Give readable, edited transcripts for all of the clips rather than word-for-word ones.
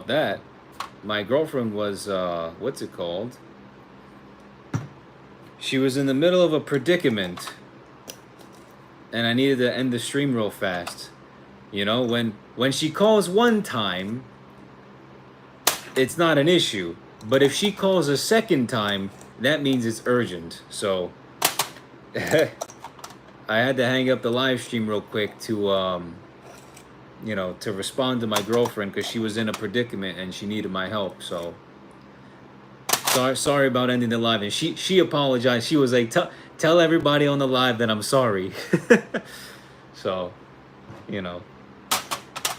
about that. My girlfriend was, what's it called? She was in the middle of a predicament, and I needed to end the stream real fast. You know, when she calls one time, it's not an issue. But if she calls a second time, that means it's urgent. So I had to hang up the live stream real quick to, you know, to respond to my girlfriend because she was in a predicament and she needed my help. So sorry about ending the live. And she apologized. She was like, tell everybody on the live that I'm sorry. So, you know,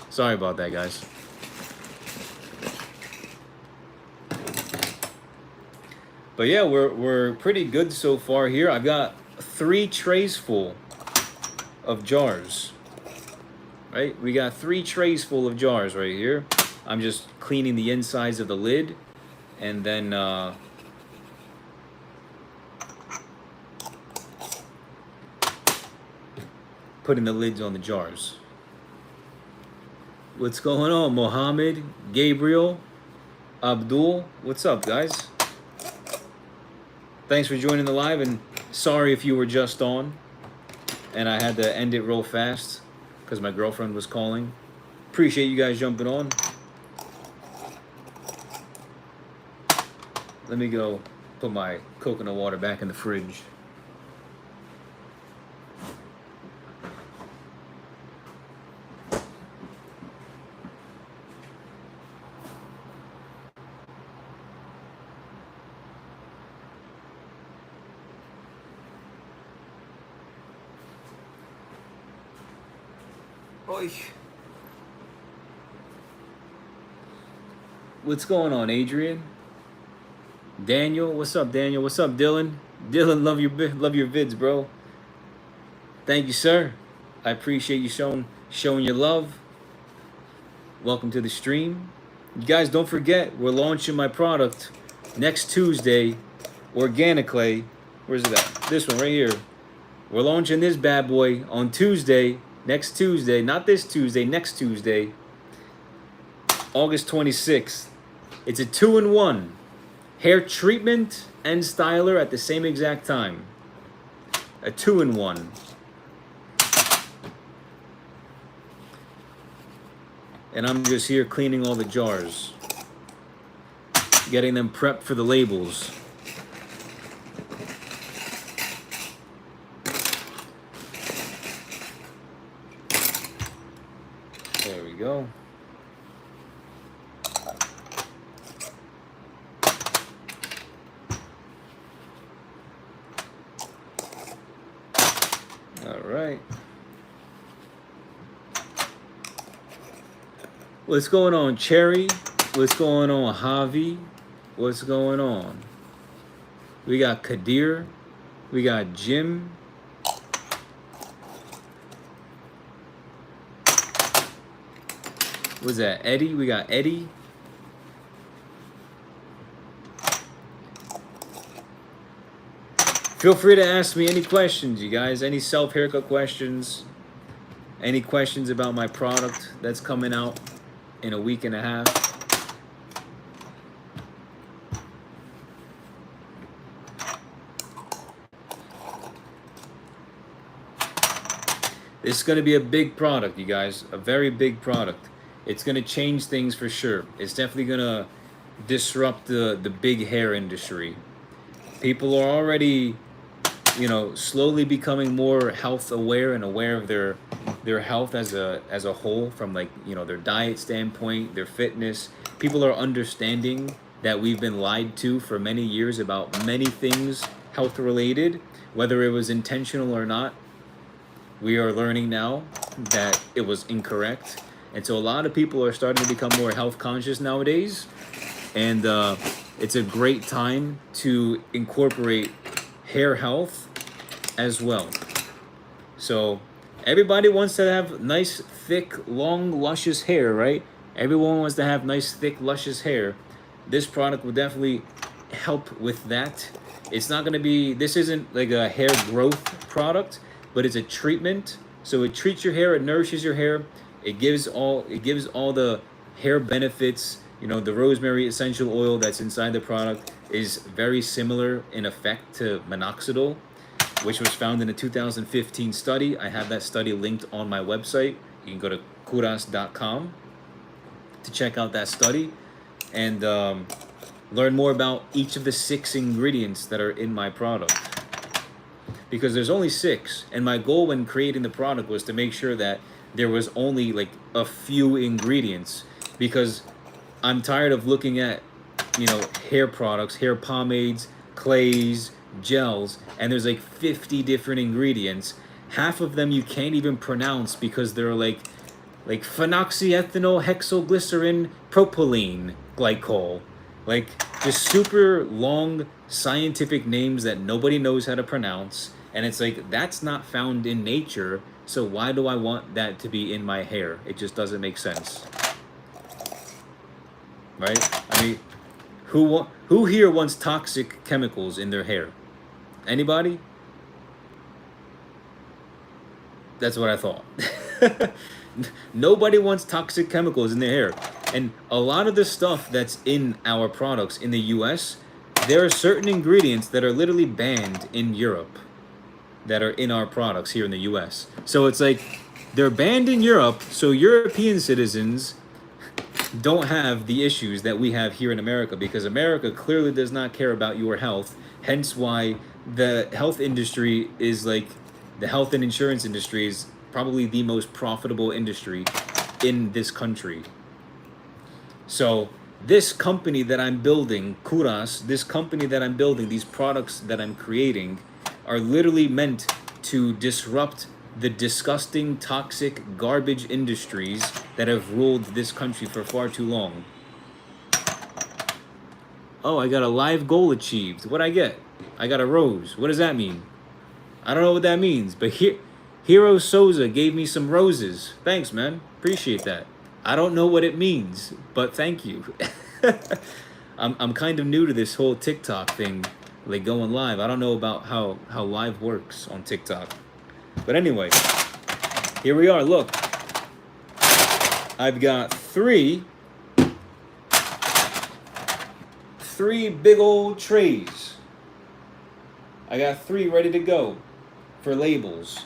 sorry about that, guys. But yeah, we're pretty good so far here. I've got 3 trays full of jars. Right? We got 3 trays full of jars right here. I'm just cleaning the insides of the lid and then putting the lids on the jars. What's going on, Mohammed, Gabriel, Abdul? What's up, guys? Thanks for joining the live, and sorry if you were just on and I had to end it real fast because my girlfriend was calling. Appreciate you guys jumping on. Let me go put my coconut water back in the fridge. Oy. What's going on, Adrian? Daniel, what's up, Daniel? What's up, Dylan? Dylan, love your vids, bro. Thank you, sir. I appreciate you showing your love. Welcome to the stream. You guys, don't forget, we're launching my product next Tuesday, Organic Clay. Where's it at? This one right here. We're launching this bad boy on Tuesday. Next Tuesday, not this Tuesday, next Tuesday, August 26th. It's a 2-in-1. Hair treatment and styler at the same exact time. A 2-in-1. And I'm just here cleaning all the jars. Getting them prepped for the labels. There we go. All right. What's going on, Cherry? What's going on, Javi? What's going on? We got Kadir. We got Jim. What's that, Eddie? We got Eddie. Feel free to ask me any questions, you guys. Any self-haircut questions. Any questions about my product that's coming out in a week and a half. This is going to be a big product, you guys. A very big product. It's going to change things for sure. It's definitely going to disrupt the big hair industry. People are already, you know, slowly becoming more health aware and aware of their health as a whole, from, like, you know, their diet standpoint, their fitness. People are understanding that we've been lied to for many years about many things health related, whether it was intentional or not. We are learning now that it was incorrect. And so a lot of people are starting to become more health conscious nowadays. And it's a great time to incorporate hair health as well. So everybody wants to have nice, thick, long, luscious hair, right? Everyone wants to have nice, thick, luscious hair. This product will definitely help with that. It's not going to be, this isn't like a hair growth product, but it's a treatment. So it treats your hair, it nourishes your hair. It gives all the hair benefits You know, the rosemary essential oil that's inside the product is very similar in effect to minoxidil, which was found in a 2015 study. I have that study linked on my website. You can go to KOVRAS.com to check out that study and learn more about each of the 6 ingredients that are in my product. Because there's only 6, and my goal when creating the product was to make sure that there was only like a few ingredients, because I'm tired of looking at, you know, hair products, hair pomades, clays, gels, and there's like 50 different ingredients. Half of them you can't even pronounce because they're like phenoxyethanol hexylglycerin propylene glycol. Like just super long scientific names that nobody knows how to pronounce. And it's like, that's not found in nature. So why do I want that to be in my hair? It just doesn't make sense. Right? I mean, who here wants toxic chemicals in their hair? Anybody? That's what I thought. Nobody wants toxic chemicals in their hair. And a lot of the stuff that's in our products in the US, there are certain ingredients that are literally banned in Europe that are in our products here in the US. So it's like, they're banned in Europe, so European citizens don't have the issues that we have here in America, because America clearly does not care about your health. Hence why the health industry is like, the health and insurance industry is probably the most profitable industry in this country. So this company that I'm building, Kouras, this company that I'm building, these products that I'm creating are literally meant to disrupt the disgusting, toxic, garbage industries that have ruled this country for far too long. Oh, I got a live goal achieved. What'd I get? I got a rose. What does that mean? I don't know what that means, but Hero Souza gave me some roses. Thanks, man. Appreciate that. I don't know what it means, but thank you. I'm kind of new to this whole TikTok thing, like going live. I don't know about how live works on TikTok. But anyway, here we are. Look, I've got three big old trays. I got 3 ready to go for labels.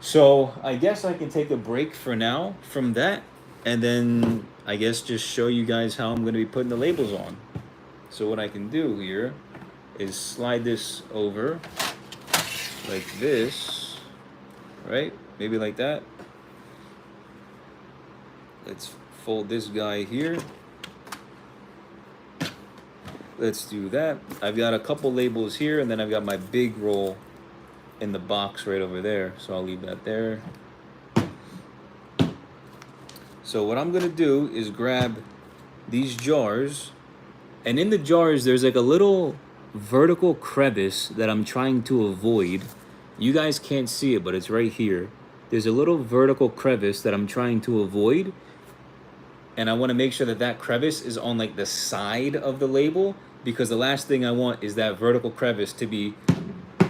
So I guess I can take a break for now from that, and then I guess just show you guys how I'm going to be putting the labels on. So what I can do here is slide this over like this, right? Maybe like that. Let's fold this guy here. Let's do that. I've got a couple labels here, and then I've got my big roll in the box right over there. So I'll leave that there. So what I'm gonna do is grab these jars, and in the jars there's like a little vertical crevice that I'm trying to avoid. You guys can't see it, but it's right here. There's a little vertical crevice that I'm trying to avoid, and I want to make sure that that crevice is on like the side of the label, because the last thing I want is that vertical crevice to be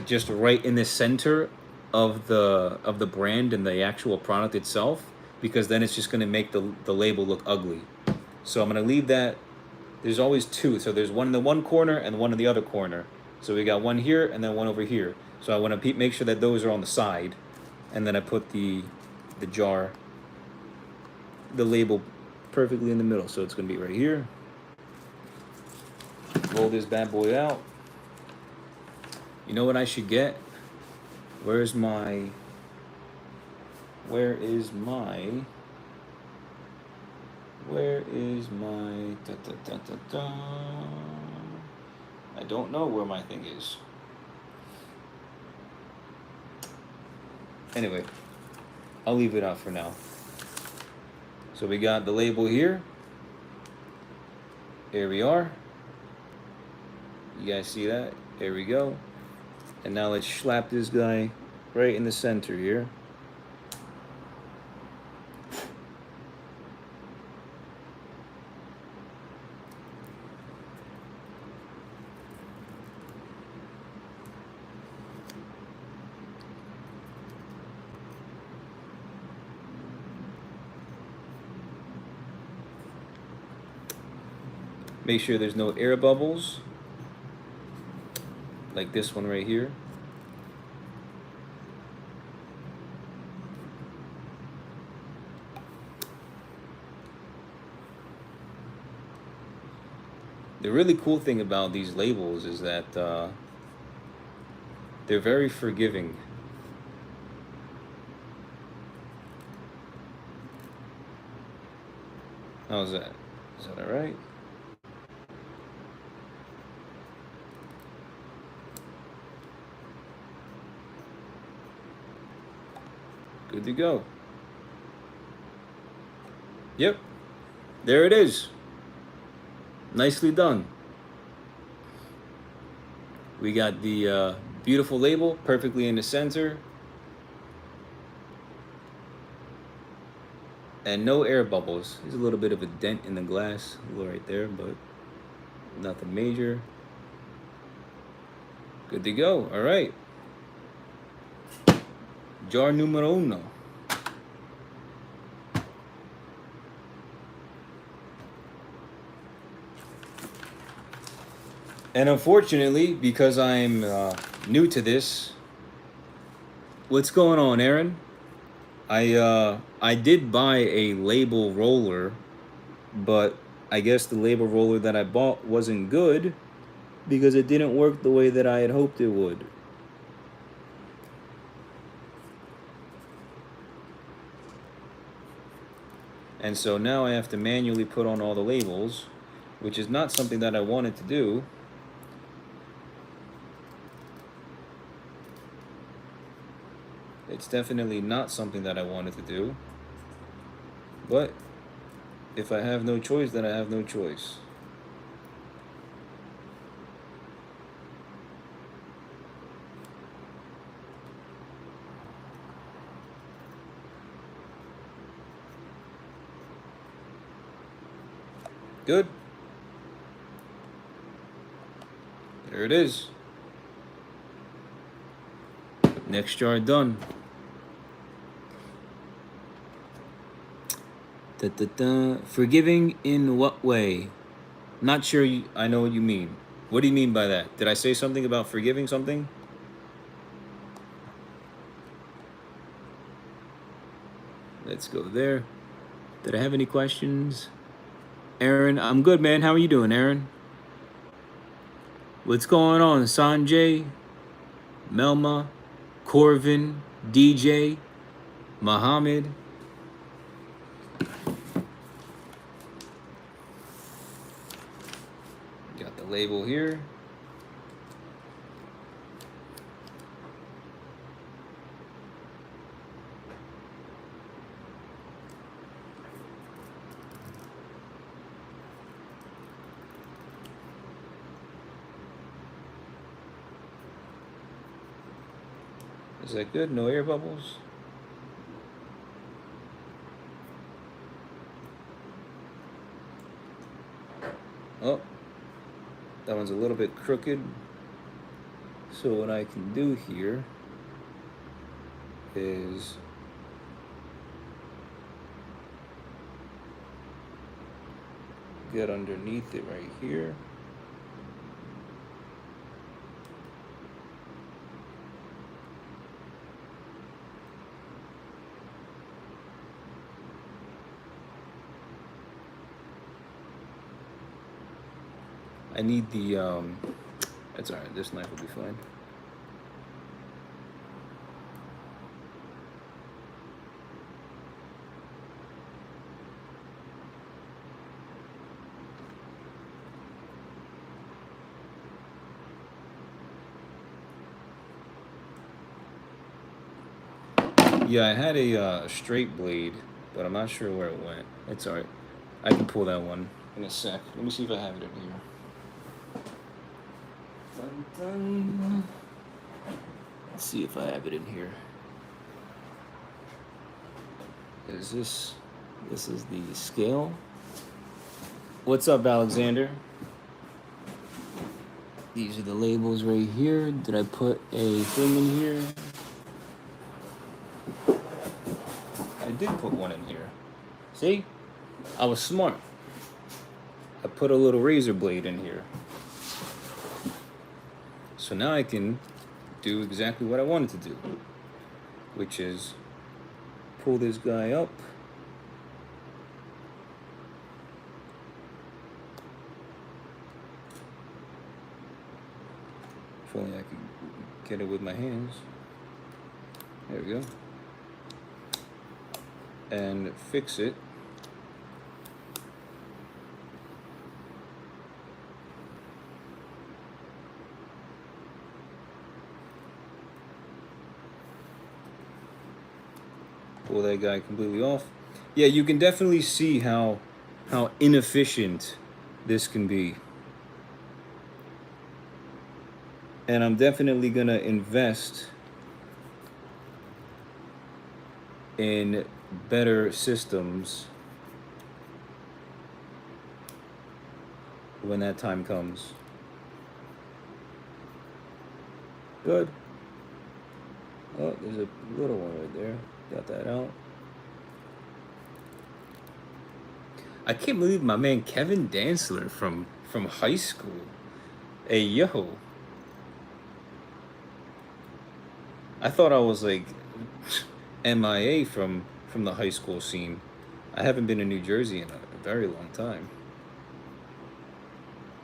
just right in the center of the brand and the actual product itself, because then it's just going to make the label look ugly. So I'm going to leave that. There's always 2, so there's one in the one corner and one in the other corner. So we got one here and then one over here. So I want to make sure that those are on the side, and then I put the jar, the label perfectly in the middle. So it's going to be right here. Roll this bad boy out. You know what I should get? Where is my da, da, da, da, da. I don't know where my thing is. Anyway, I'll leave it out for now. So we got the label here. Here we are. You guys see that? There we go. And now let's slap this guy right in the center here. Make sure there's no air bubbles, like this one right here. The really cool thing about these labels is that they're very forgiving. How's that? Is that all right? Good to go. Yep, there it is. Nicely done. We got the beautiful label perfectly in the center. And no air bubbles. There's a little bit of a dent in the glass, a little right there, but nothing major. Good to go. All right. Jar numero uno. And unfortunately, because I'm new to this, what's going on, Aaron? I did buy a label roller, but I guess the label roller that I bought wasn't good because it didn't work the way that I had hoped it would. And so now I have to manually put on all the labels, which is not something that I wanted to do. It's definitely not something that I wanted to do. But if I have no choice, then I have no choice. Good. There it is. Next jar done. Forgiving in what way? Not sure I know what you mean. What do you mean by that? Did I say something about forgiving something? Let's go there. Did I have any questions? Aaron, I'm good, man. How are you doing, Aaron? What's going on? Sanjay, Melma, Corvin, DJ, Muhammad. Got the label here. Is that good? No air bubbles? Oh, that one's a little bit crooked. So what I can do here is get underneath it right here. I need the, that's all right, this knife will be fine. Yeah, I had a straight blade, but I'm not sure where it went. It's all right. I can pull that one in a sec. Let me see if I have it in here. Dun, dun. Let's see if I have it in here. This is the scale. What's up, Alexander? These are the labels right here. Did I put a thing in here? I did put one in here. See? I was smart. I put a little razor blade in here. So now I can do exactly what I wanted to do, which is pull this guy up. If only I could get it with my hands. There we go. And fix it. Pull that guy completely off. Yeah, you can definitely see how inefficient this can be. And I'm definitely gonna invest in better systems when that time comes. Good. Oh, there's a little one right there. Got that out. I can't believe my man Kevin Dantzler from high school. Hey, yo. I thought I was like MIA from the high school scene. I haven't been in New Jersey in a very long time.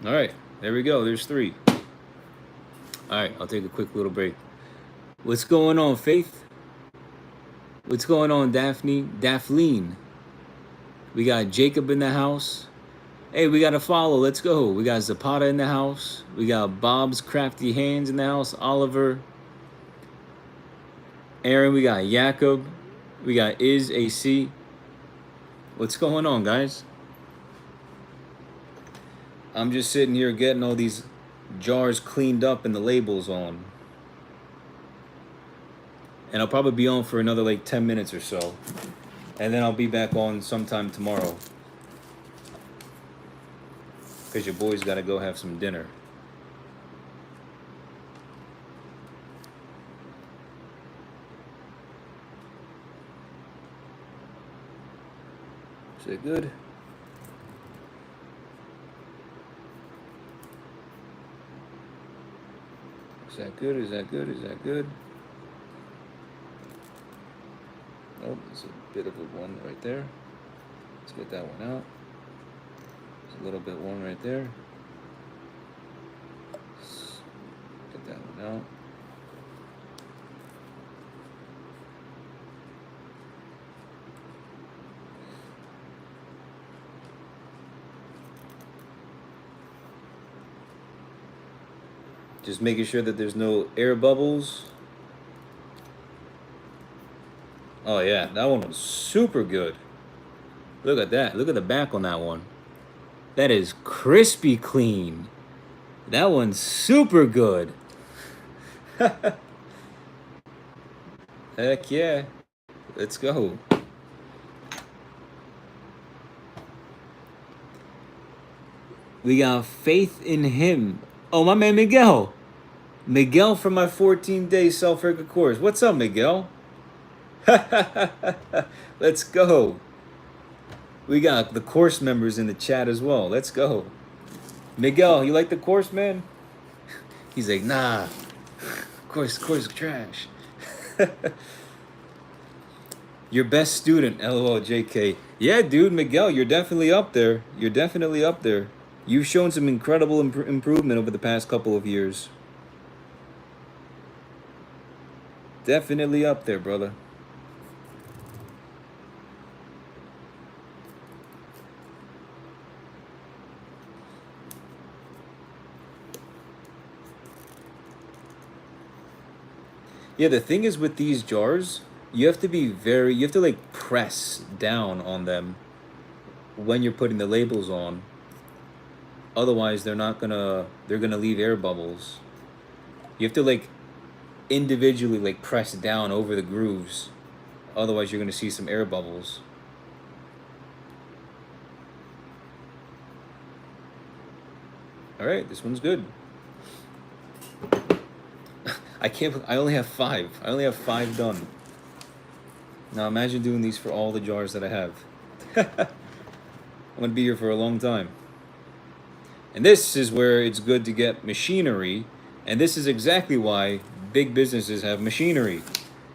All right, there we go. There's 3. All right, I'll take a quick little break. What's going on, Faith? What's going on, Daphne? Daphne. We got Jacob in the house. Hey, we got a follow. Let's go. We got Zapata in the house. We got Bob's Crafty Hands in the house. Oliver. Aaron. We got Jacob. We got Iz AC. What's going on, guys? I'm just sitting here getting all these jars cleaned up and the labels on. And I'll probably be on for another like 10 minutes or so. And then I'll be back on sometime tomorrow. Because your boy's got to go have some dinner. Is that good? Is that good? Is that good? Is that good? Oh, there's a bit of a one right there. Let's get that one out. There's a little bit one right there. Let's get that one out. Just making sure that there's no air bubbles. Oh yeah, that one was super good. Look at that. Look at the back on that one. That is crispy clean. That one's super good. Heck yeah. Let's go. We got faith in him. Oh, my man Miguel. Miguel from my 14-day self-record course. What's up, Miguel? Let's go. We got the course members in the chat as well. Let's go. Miguel, you like the course, man? He's like, nah. Course trash. Your best student, LOL JK. Yeah, dude, Miguel, you're definitely up there. You're definitely up there. You've shown some incredible improvement over the past couple of years. Definitely up there, brother. Yeah, the thing is with these jars, you have to like press down on them when you're putting the labels on. Otherwise, they're gonna leave air bubbles. You have to like individually like press down over the grooves. Otherwise, you're gonna see some air bubbles. All right, this one's good. I only have 5. I only have 5 done. Now imagine doing these for all the jars that I have. I'm gonna be here for a long time. And this is where it's good to get machinery. And this is exactly why big businesses have machinery.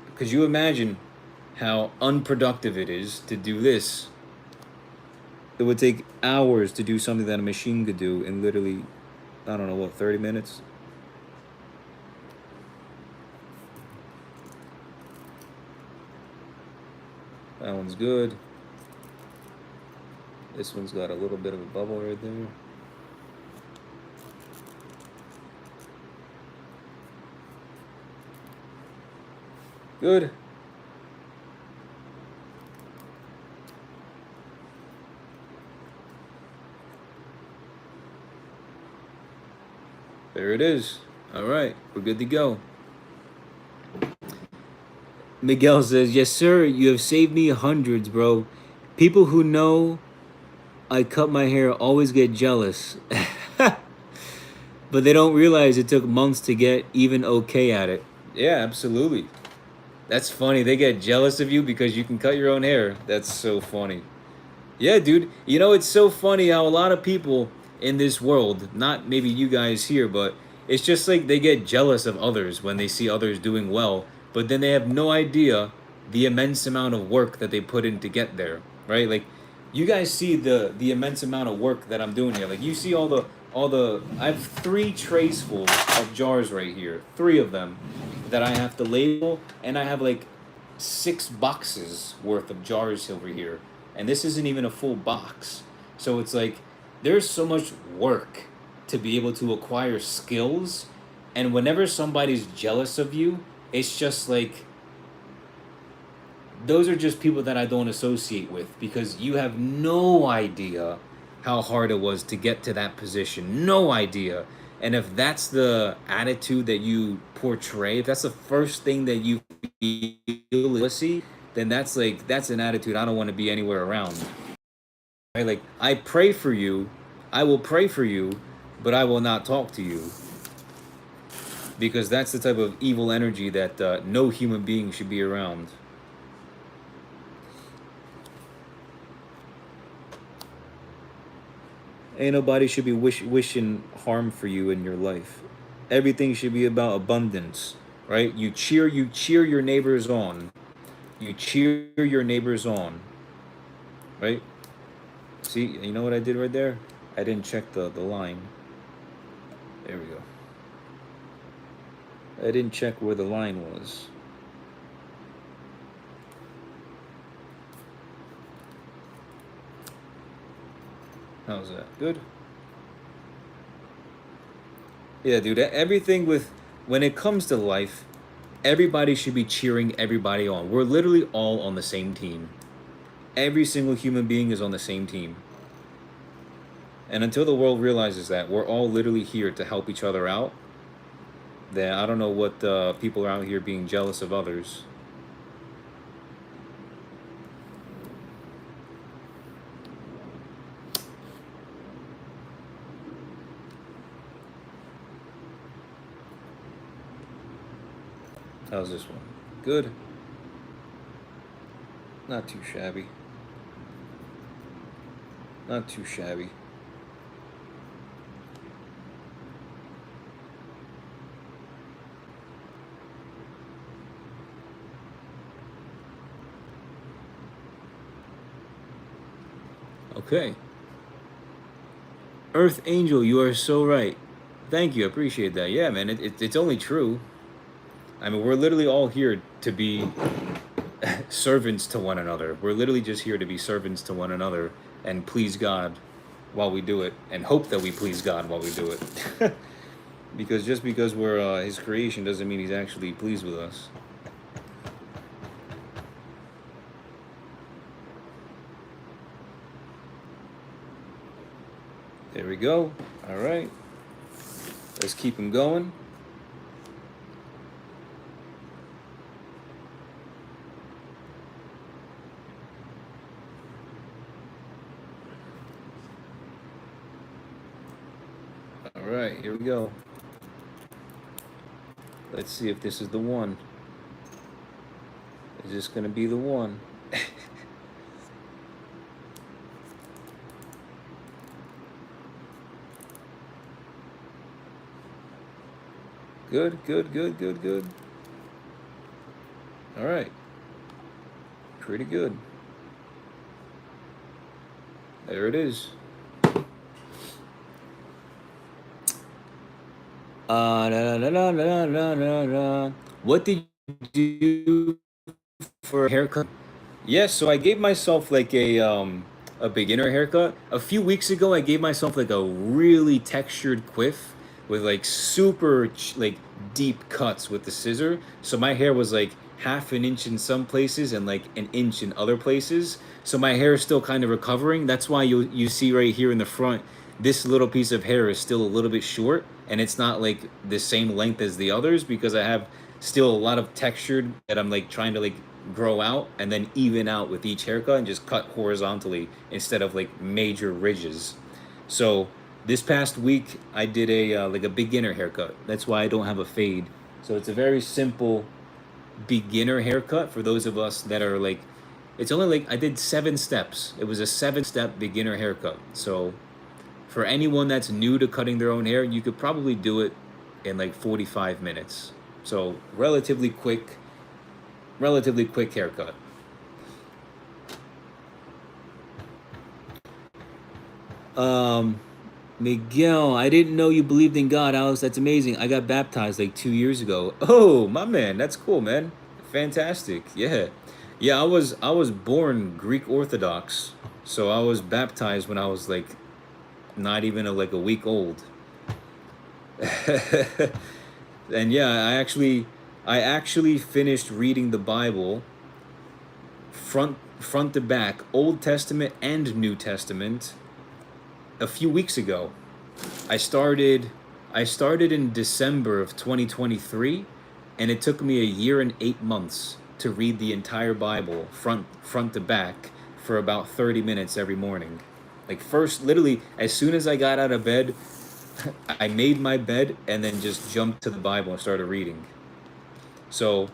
Because you imagine how unproductive it is to do this. It would take hours to do something that a machine could do in literally, I don't know, what, 30 minutes? That one's good. This one's got a little bit of a bubble right there. Good. There it is. All right, we're good to go. Miguel says, yes, sir, you have saved me hundreds, bro. People who know I cut my hair always get jealous. But they don't realize it took months to get even okay at it. Yeah, absolutely. That's funny. They get jealous of you because you can cut your own hair. That's so funny. Yeah, dude. You know, it's so funny how a lot of people in this world, not maybe you guys here, but it's just like they get jealous of others when they see others doing well, but then they have no idea the immense amount of work that they put in to get there, right? Like you guys see the immense amount of work that I'm doing here. Like you see all the I have 3 trays full of jars right here. 3 of them that I have to label, and I have like 6 boxes worth of jars over here, and this isn't even a full box. So it's like there's so much work to be able to acquire skills, and whenever somebody's jealous of you, it's just like those are just people that I don't associate with because you have no idea how hard it was to get to that position. No idea. And if that's the attitude that you portray, if that's the first thing that you feel see, then that's an attitude I don't want to be anywhere around. Right? Like I pray for you, I will pray for you, but I will not talk to you. Because that's the type of evil energy that no human being should be around. Ain't nobody should be wishing harm for you in your life. Everything should be about abundance, right? You cheer your neighbors on. You cheer your neighbors on, right? See, you know what I did right there? I didn't check the line. There we go. I didn't check where the line was. How's that? Good? Yeah, dude, everything when it comes to life, everybody should be cheering everybody on. We're literally all on the same team. Every single human being is on the same team. And until the world realizes that we're all literally here to help each other out, then I don't know what people are out here being jealous of others. How's this one? Good. Not too shabby. Not too shabby. Okay. Earth Angel, you are so right. Thank you, I appreciate that. Yeah, man, it's only true. I mean, we're literally all here to be servants to one another. We're literally just here to be servants to one another and please God while we do it, and hope that we please God while we do it. Because just because we're His creation doesn't mean He's actually pleased with us. There we go. All right. Let's keep them going. All right, here we go. Let's see if this is the one. Is this gonna be the one? Good, good, good, good, good. All right. Pretty good. There it is. Da, da, da, da, da, da, da. What did you do for a haircut? Yes, so I gave myself like a beginner haircut. A few weeks ago, I gave myself like a really textured quiff with like super like deep cuts with the scissor. So my hair was like half an inch in some places and like an inch in other places. So my hair is still kind of recovering. That's why you see right here in the front, this little piece of hair is still a little bit short and it's not like the same length as the others because I have still a lot of textured that I'm like trying to like grow out and then even out with each haircut and just cut horizontally instead of like major ridges. So this past week I did a like a beginner haircut. That's why I don't have a fade. So it's a very simple beginner haircut for those of us that are like, it's only like I did 7 steps. It was a 7-step beginner haircut. So for anyone that's new to cutting their own hair, you could probably do it in like 45 minutes. So relatively quick haircut. Miguel, I didn't know you believed in God, Alex. That's amazing. I got baptized like 2 years ago. Oh, my man, that's cool, man. Fantastic. Yeah, yeah. I was born Greek Orthodox, so I was baptized when I was like not even like a week old. And yeah, I actually finished reading the Bible front to back, Old Testament and New Testament, a few weeks ago. I started I started in December of 2023, and it took me a year and 8 months to read the entire Bible front to back for about 30 minutes every morning. Like first, literally, as soon as I got out of bed, I made my bed and then just jumped to the Bible and started reading. So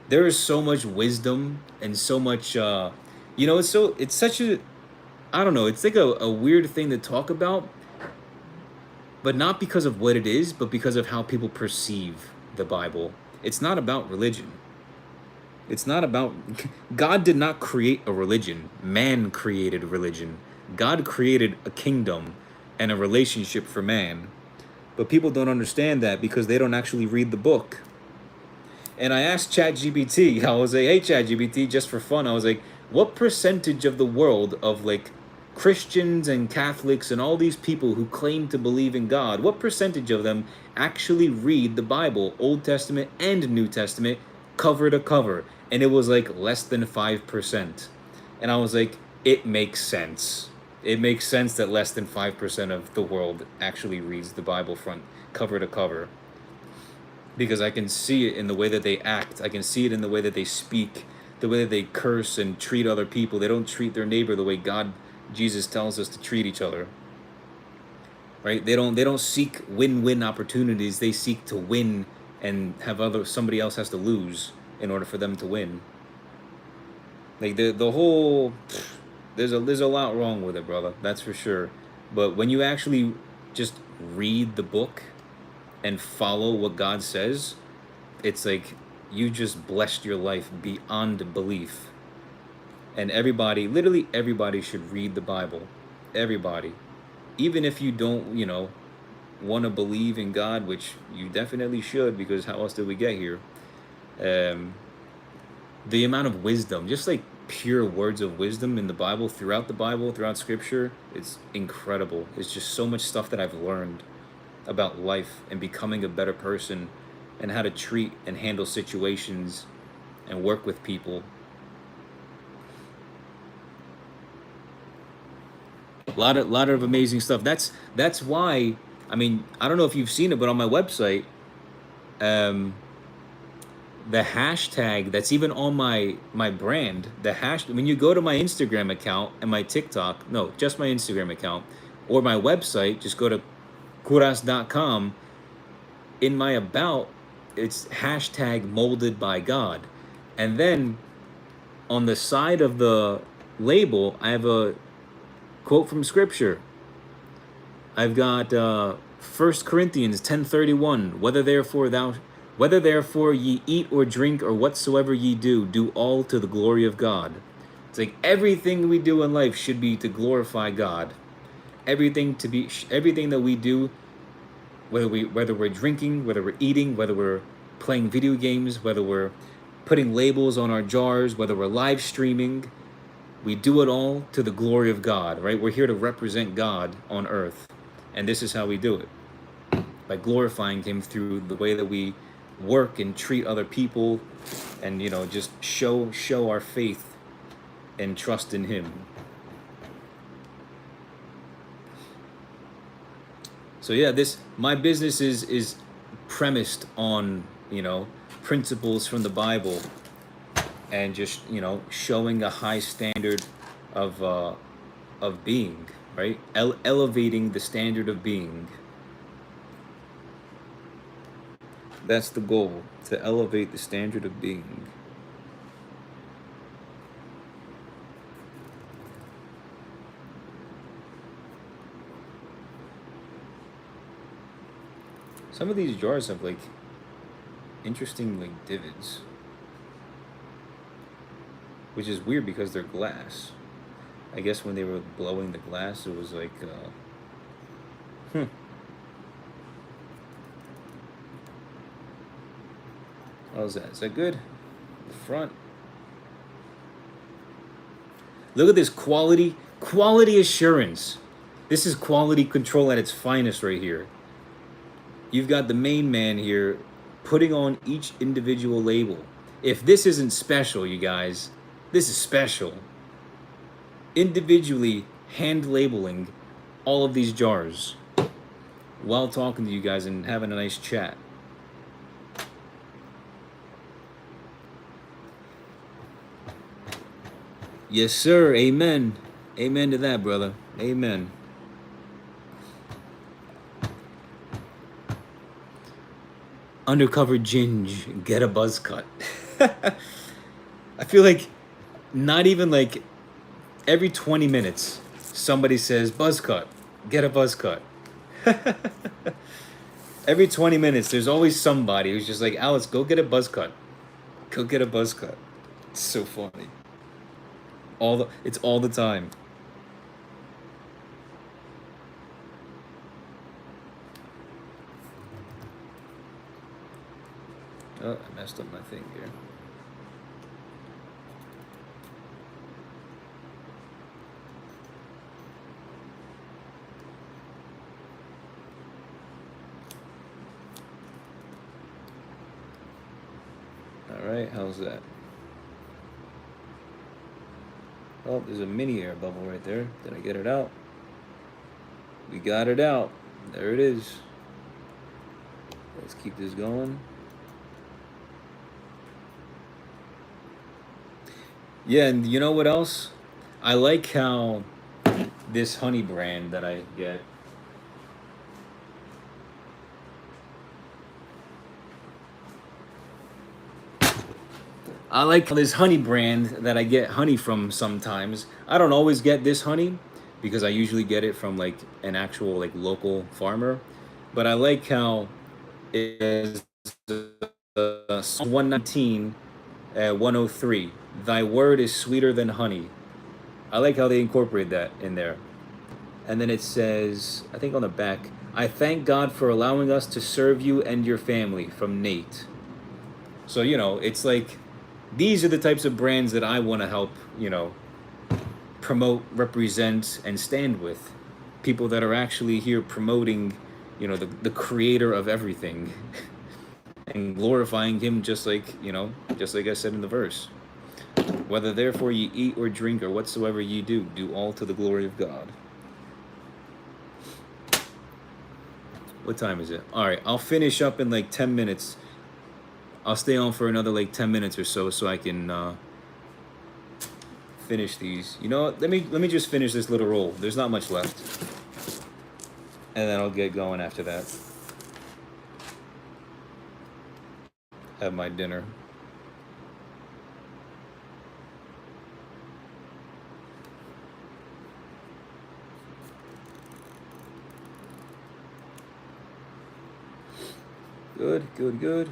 there is so much wisdom and so much it's such a, I don't know, it's like a weird thing to talk about, but not because of what it is, but because of how people perceive the Bible. It's not about religion. It's not about God did not create a religion. Man created religion. God created a kingdom and a relationship for man. But people don't understand that because they don't actually read the book. And I asked ChatGPT, I was like, hey ChatGPT, just for fun, I was like, what percentage of the world of like Christians and Catholics and all these people who claim to believe in God, what percentage of them actually read the Bible, Old Testament and New Testament, cover to cover? And it was like less than 5%. And I was like, it makes sense. It makes sense that less than 5% of the world actually reads the Bible front cover to cover, because I can see it in the way that they act. I can see it in the way that they speak, the way that they curse and treat other people. They don't treat their neighbor the way Jesus tells us to treat each other. Right? They don't seek win-win opportunities. They seek to win and have somebody else has to lose in order for them to win. Like the whole there's a lot wrong with it, brother. That's for sure. But when you actually just read the book and follow what God says, it's like you just blessed your life beyond belief. And everybody, literally everybody should read the Bible. Everybody. Even if you don't, want to believe in God, which you definitely should, because how else did we get here? The amount of wisdom, just like pure words of wisdom in the Bible, throughout Scripture, it's incredible. It's just so much stuff that I've learned about life and becoming a better person and how to treat and handle situations and work with people. A lot of amazing stuff. That's why, I mean, I don't know if you've seen it, but on my website, the hashtag that's even on my brand, when you go to my Instagram account and my TikTok, no, just my Instagram account or my website, just go to KOVRAS.com. In my about, it's hashtag molded by God. And then on the side of the label, I have a quote from scripture. I've got 1 Corinthians 10:31. Whether therefore ye eat or drink or whatsoever ye do, do all to the glory of God. It's like everything we do in life should be to glorify God. Everything that we do, whether we're drinking, whether we're eating, whether we're playing video games, whether we're putting labels on our jars, whether we're live streaming, we do it all to the glory of God, right? We're here to represent God on earth. And this is how we do it. By glorifying him through the way that we work and treat other people, and just show our faith and trust in him. So yeah, my business is premised on principles from the Bible, and just showing a high standard of being, right? Elevating the standard of being. That's the goal, to elevate the standard of being. Some of these jars have like interesting like divots, which is weird because they're glass. I guess when they were blowing the glass, it was like how's that? Is that good? The front. Look at this quality assurance. This is quality control at its finest right here. You've got the main man here putting on each individual label. If this isn't special, you guys, this is special. Individually hand labeling all of these jars while talking to you guys and having a nice chat. Yes, sir. Amen. Amen to that, brother. Amen. Undercover Ginge, get a buzz cut. I feel like not even like every 20 minutes somebody says buzz cut, get a buzz cut. Every 20 minutes there's always somebody who's just like, Alex, go get a buzz cut. Go get a buzz cut. It's so funny. It's all the time. Oh, I messed up my thing here. All right, how's that? Oh, there's a mini air bubble right there. Did I get it out? We got it out. There it is. Let's keep this going. Yeah, and you know what else? I like how this honey brand that I get, this honey brand that I get honey from sometimes. I don't always get this honey because I usually get it from like an actual like local farmer. But I like how it is 119 103. Thy word is sweeter than honey. I like how they incorporate that in there. And then it says, I think on the back, I thank God for allowing us to serve you and your family, from Nate. So, it's like, these are the types of brands that I want to help, promote, represent, and stand with. People that are actually here promoting, the creator of everything and glorifying him just like I said in the verse. Whether therefore ye eat or drink or whatsoever ye do, do all to the glory of God. What time is it? All right, I'll finish up in like 10 minutes. I'll stay on for another like 10 minutes or so I can finish these. You know what? Let me just finish this little roll. There's not much left. And then I'll get going after that. Have my dinner. Good, good, good.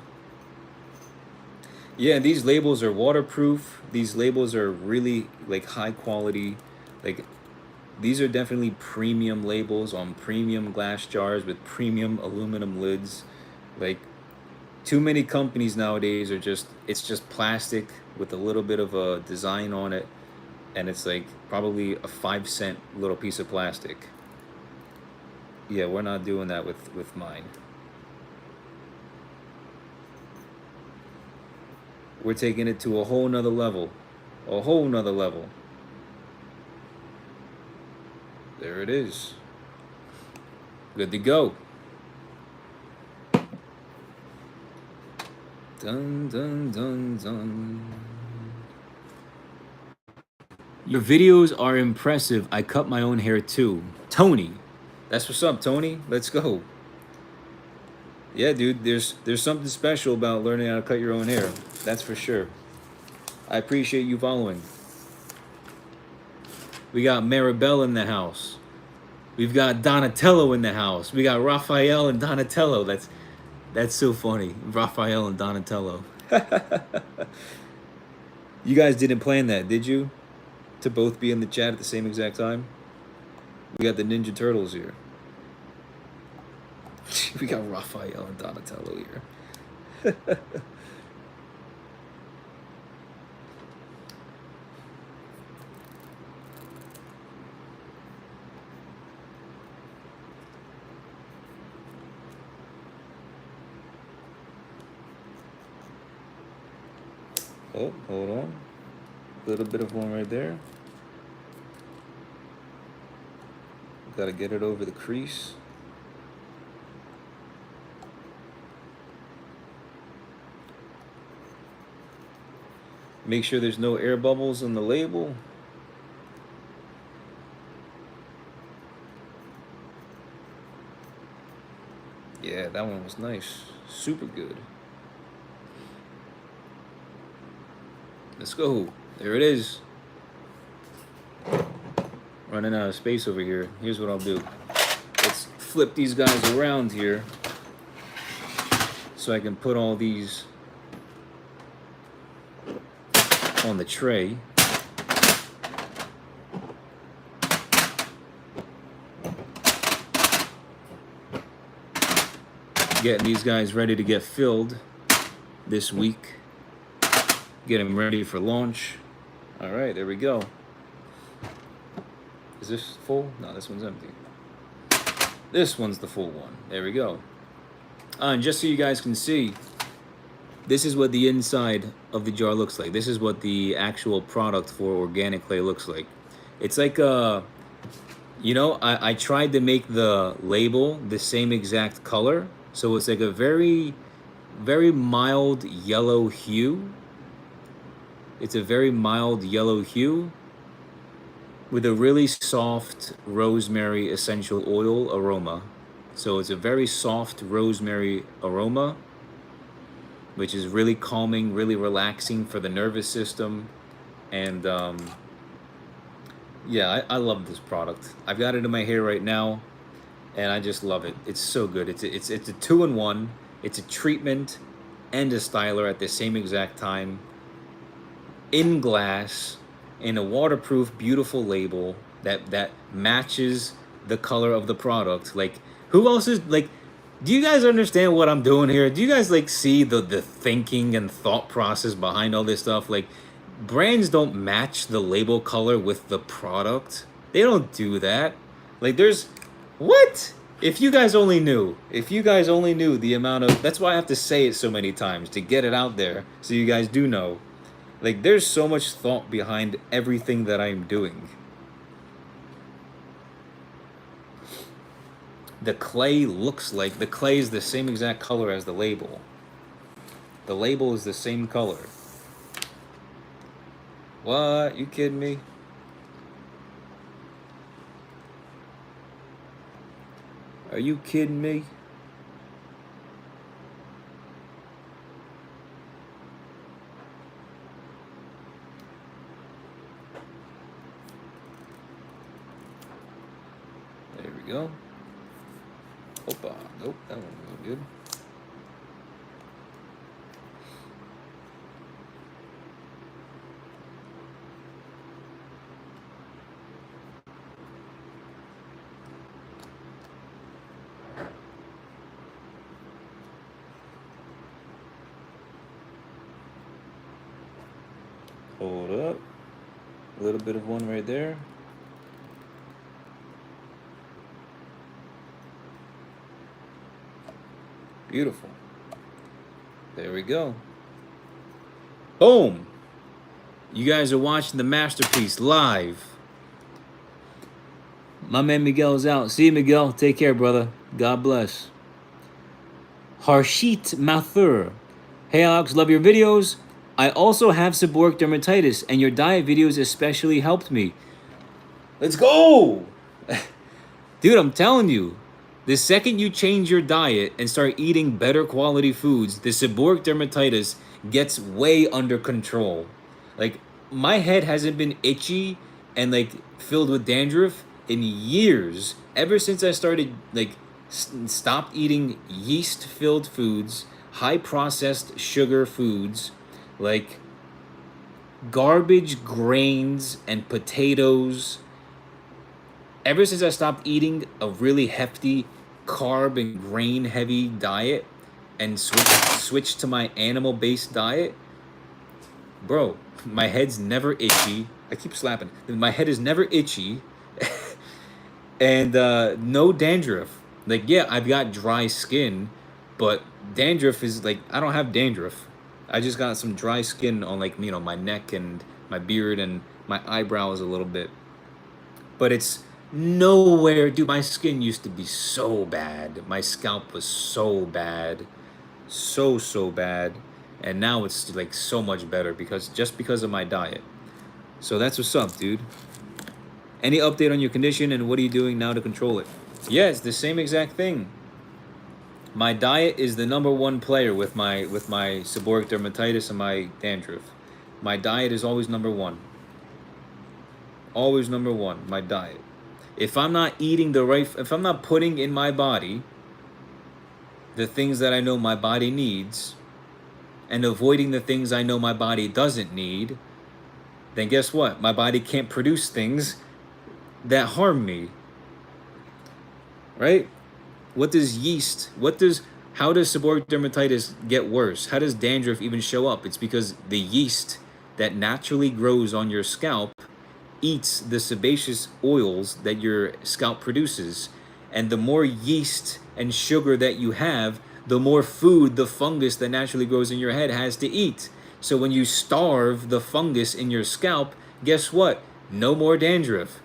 Yeah, these labels are waterproof. These labels are really like high quality. Like these are definitely premium labels on premium glass jars with premium aluminum lids. Like too many companies nowadays are just it's just plastic with a little bit of a design on it, and it's like probably a 5 cent little piece of plastic. Yeah, we're not doing that with mine. We're taking it to a whole nother level. A whole nother level. There it is. Good to go. Dun dun dun dun. Your videos are impressive. I cut my own hair too. Tony. That's what's up, Tony. Let's go. Yeah, dude, there's something special about learning how to cut your own hair. That's for sure. I appreciate you following. We got Maribel in the house. We've got Donatello in the house. We got Raphael and Donatello. That's so funny. Raphael and Donatello. You guys didn't plan that, did you? To both be in the chat at the same exact time? We got the Ninja Turtles here. We got Raphael and Donatello here. Oh, hold on. A little bit of one right there. Gotta get it over the crease. Make sure there's no air bubbles on the label. Yeah, that one was nice. Super good. Let's go. There it is. Running out of space over here. Here's what I'll do. Let's flip these guys around here so I can put all these on the tray. Getting these guys ready to get filled this week. Get them ready for launch. All right, there we go. Is this full? No, this one's empty. This one's the full one. There we go. And just so you guys can see, this is what the inside of the jar looks like. This is what the actual product for organic clay looks like. It's like a, you know, I tried to make the label the same exact color. So it's like a very, very mild yellow hue. It's a very mild yellow hue with a really soft rosemary essential oil aroma. So it's a very soft rosemary aroma, which is really calming, really relaxing for the nervous system. And yeah, I love this product. I've got it in my hair right now, and I just love it. It's so good. It's a 2-in-1. It's a treatment and a styler at the same exact time. In glass, in a waterproof, beautiful label that matches the color of the product. Like, who else is like? Do you guys understand what I'm doing here? Do you guys like see the thinking and thought process behind all this stuff? Like, brands don't match the label color with the product. They don't do that. Like, there's what? If you guys only knew. If you guys only knew the amount of. That's why I have to say it so many times to get it out there so you guys do know. Like, there's so much thought behind everything that I'm doing. The clay looks like, the clay is the same exact color as the label. The label is the same color. What? You kidding me? Are you kidding me? There we go. Opa. Nope, that one wasn't good. Hold up. A little bit of one right there. Beautiful. There we go. Boom. You guys are watching the masterpiece live. My man Miguel's out. See you, Miguel. Take care, brother. God bless. Harshit Mathur. Hey, Alex, love your videos. I also have seborrheic dermatitis, and your diet videos especially helped me. Let's go! Dude, I'm telling you, the second you change your diet and start eating better quality foods, the seborrheic dermatitis gets way under control. Like, my head hasn't been itchy and like filled with dandruff in years. Ever since I started like stopped eating yeast-filled foods, high processed sugar foods, like garbage grains and potatoes. Ever since I stopped eating a really hefty carb and grain heavy diet and switched to my animal based diet, bro, my head's never itchy. I keep slapping. My head is never itchy. And no dandruff. Like, yeah, I've got dry skin, but dandruff is like, I don't have dandruff. I just got some dry skin on like, you know, my neck and my beard and my eyebrows a little bit. But it's nowhere, dude. My skin used to be so bad. My scalp was so bad, so bad, and now it's like so much better because of my diet. So that's what's up, dude. Any update on your condition and what are you doing now to control it? Yeah, it's the same exact thing. My diet is the #1 player with my seborrheic dermatitis and my dandruff. My diet is always #1. Always #1, my diet. If I'm not eating if I'm not putting in my body the things that I know my body needs and avoiding the things I know my body doesn't need, then guess what? My body can't produce things that harm me. Right? How does seborrheic dermatitis get worse? How does dandruff even show up? It's because the yeast that naturally grows on your scalp eats the sebaceous oils that your scalp produces. And the more yeast and sugar that you have, the more food the fungus that naturally grows in your head has to eat. So when you starve the fungus in your scalp, guess what? No more dandruff.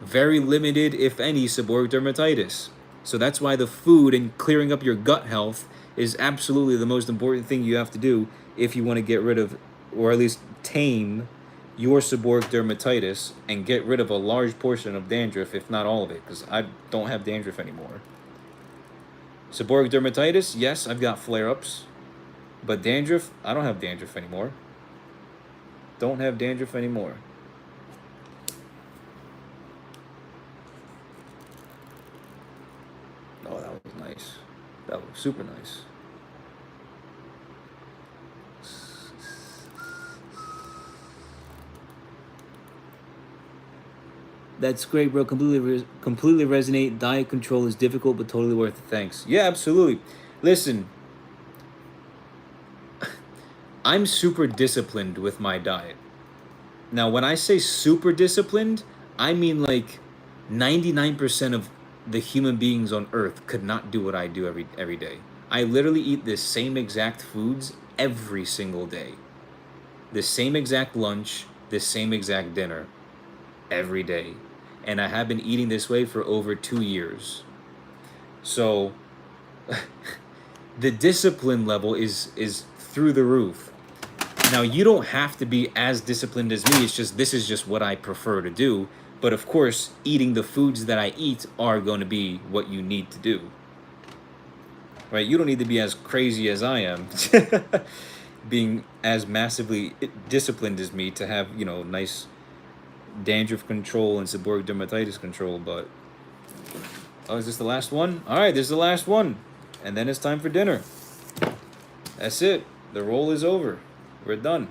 Very limited, if any, seborrheic dermatitis. So that's why the food and clearing up your gut health is absolutely the most important thing you have to do if you want to get rid of, or at least tame, your seborrheic dermatitis and get rid of a large portion of dandruff, if not all of it, because I don't have dandruff anymore. Seborrheic dermatitis, yes, I've got flare-ups, but dandruff, I don't have dandruff anymore. Don't have dandruff anymore. Oh, that was nice. That was super nice. That's great, bro. Completely resonate. Diet control is difficult, but totally worth it. Thanks. Yeah, absolutely. Listen, I'm super disciplined with my diet. Now, when I say super disciplined, I mean like 99% of the human beings on Earth could not do what I do every day. I literally eat the same exact foods every single day. The same exact lunch, the same exact dinner every day. And I have been eating this way for over 2 years. So the discipline level is through the roof. Now, you don't have to be as disciplined as me. It's just, this is just what I prefer to do. But of course, eating the foods that I eat are going to be what you need to do. Right? You don't need to be as crazy as I am, being as massively disciplined as me to have, you know, nice dandruff control and seborrheic dermatitis control. But oh, is this the last one? All right, this is the last one, and then it's time for dinner. That's it. The roll is over. We're done.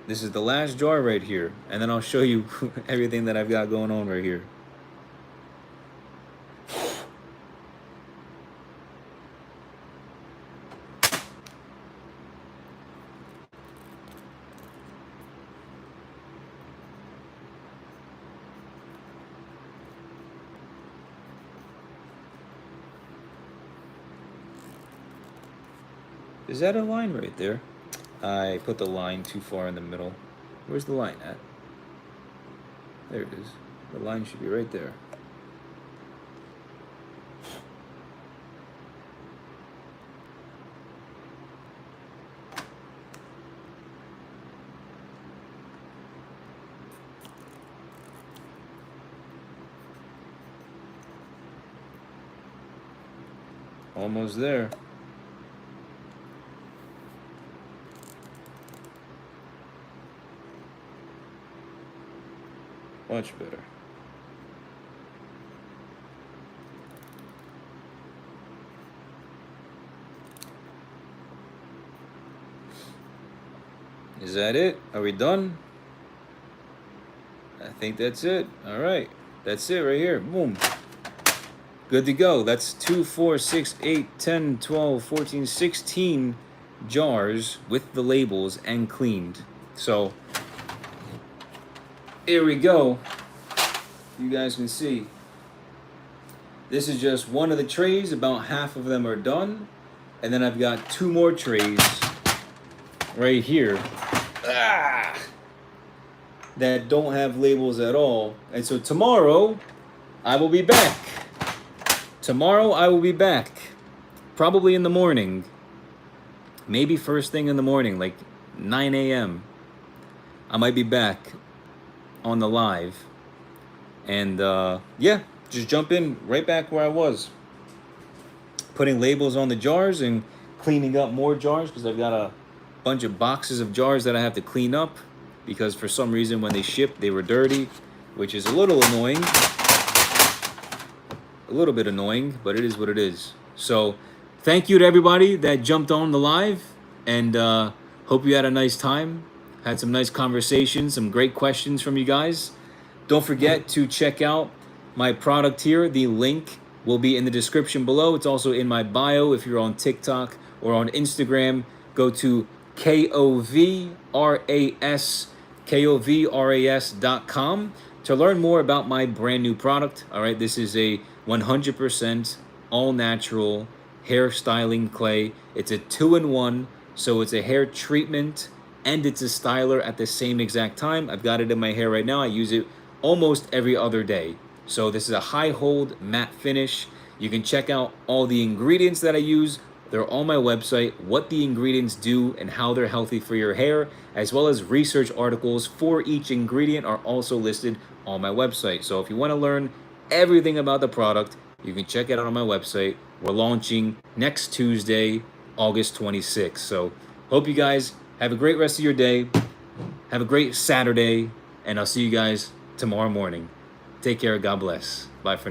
This is the last jar right here, and then I'll show you everything that I've got going on right here. Is that a line right there? I put the line too far in the middle. Where's the line at? There it is. The line should be right there. Almost there. Much better. Is that it? Are we done? I think that's it. All right. That's it right here. Boom. Good to go. That's 2, 4, 6, 8, 10, 12, 14, 16 jars with the labels and cleaned. So here we go. You guys can see. This is just one of the trays. About half of them are done. And then I've got 2 more trays right here that don't have labels at all. And so tomorrow I will be back. Tomorrow I will be back. Probably in the morning. Maybe first thing in the morning, like 9 a.m. I might be back on the live. And yeah, just jump in right back where I was. Putting labels on the jars and cleaning up more jars because I've got a bunch of boxes of jars that I have to clean up because for some reason when they shipped they were dirty, which is a little annoying. A little bit annoying, but it is what it is. So thank you to everybody that jumped on the live, and hope you had a nice time. Had some nice conversations, some great questions from you guys. Don't forget to check out my product here. The link will be in the description below. It's also in my bio. If you're on TikTok or on Instagram, go to KOVRAS.com to learn more about my brand new product. All right, this is a 100% all natural hair styling clay. It's a 2-in-1, so it's a hair treatment and it's a styler at the same exact time. I've got it in my hair right now. I use it almost every other day. So this is a high hold matte finish. You can check out all the ingredients that I use. They're on my website, what the ingredients do and how they're healthy for your hair, as well as research articles for each ingredient are also listed on my website. So if you want to learn everything about the product, you can check it out on my website. We're launching next Tuesday, August 26th. So hope you guys have a great rest of your day. Have a great Saturday, and I'll see you guys tomorrow morning. Take care. God bless. Bye for now.